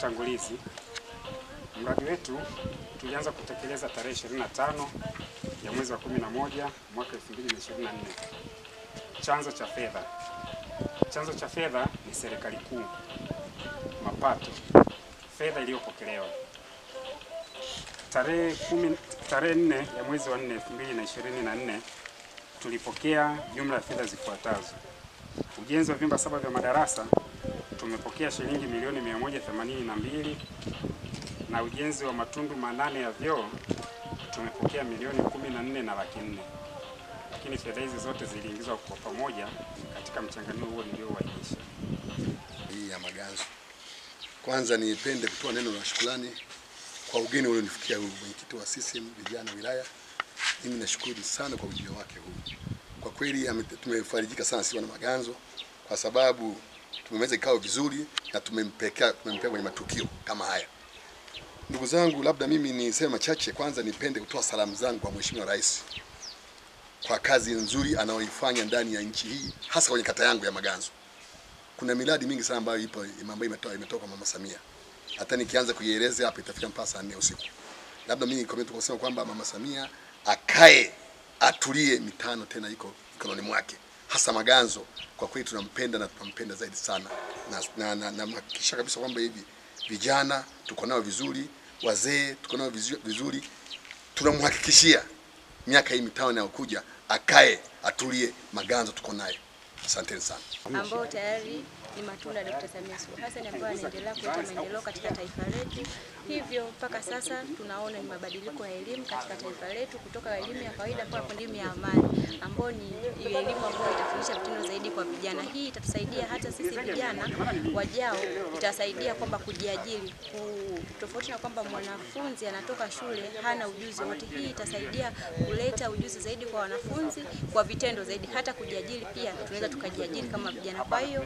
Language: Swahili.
utangulizi, mradi wetu tulianza kutekeleza tarehe 25 ya mwezi wa 11 mwaka 2024. Chanzo cha fedha ni serikali kuu, mapato, fedha iliyopokelewa. Tarehe 4 ya mwezi wa 4 2024 tulipokea jumla ya fedha zifuatazo. Ujenzi wa vyumba 7 vya madarasa tumepokea shilingi milioni 182, na ujenzi wa matundu 8 ya vyoo tumepokea milioni 14 na laki 4. Lakini fedha hizi zote ziliingizwa kwa pamoja katika mchanganuo huo niliouainisha. Hii ya Maganzo. Kwanza nipende kutoa neno la shukrani kwa ugeni ulionifikia huu mwenyekiti wa CCM vijana wilaya. Mimi nashukuru sana kwa ujio wake huu. Kwa kweli tumefarijika sana sisi wana Maganzo kwa sababu tumeweza kikao vizuri na tumempekea kwenye matukio kama haya. Ndugu zangu, labda mimi niseme machache. Kwanza nipende kutoa salamu zangu kwa Mheshimiwa Rais kwa kazi nzuri anayoifanya ndani ya nchi hii, hasa kwenye kata yangu ya Maganzo. Kuna miradi mingi sana ambayo imetoka kwa Mama Samia. Hata nikianza kuieleza hapa itafika mpaka saa 4 usiku. Labda mimi comment kusema kwamba Mama Samia akae atulie, mitano tena iko mikononi mwake. Hasa Maganzo kwa kweli tunampenda na tunampenda zaidi sana. Na hakikisha kabisa kwamba hivi vijana tuko nao vizuri, wazee tuko nao vizuri. Tunamhakikishia miaka hii mitano inayokuja akae atulie, Maganzo tuko naye. Asante sana. Ambao tayari ni matunda ya Dr. Samia Suluhu Hassan ambaye anaendelea kuleta maendeleo katika taifa letu. Hivyo mpaka sasa tunaona ni mabadiliko ya elimu katika taifa letu kutoka elimu ya kawaida mpaka elimu ya amani, ambayo ni elimu ambayo itafundisha vitendo zaidi kwa vijana. Hii itatusaidia hata sisi vijana wajao, itasaidia kwamba kujiajiri, tofauti na kwamba mwanafunzi anatoka shule hana ujuzi wote. Hii itasaidia kuleta ujuzi zaidi kwa wanafunzi, kwa vitendo zaidi, hata kujiajiri pia tunaweza tukajiajiri kama vijana. Kwa hiyo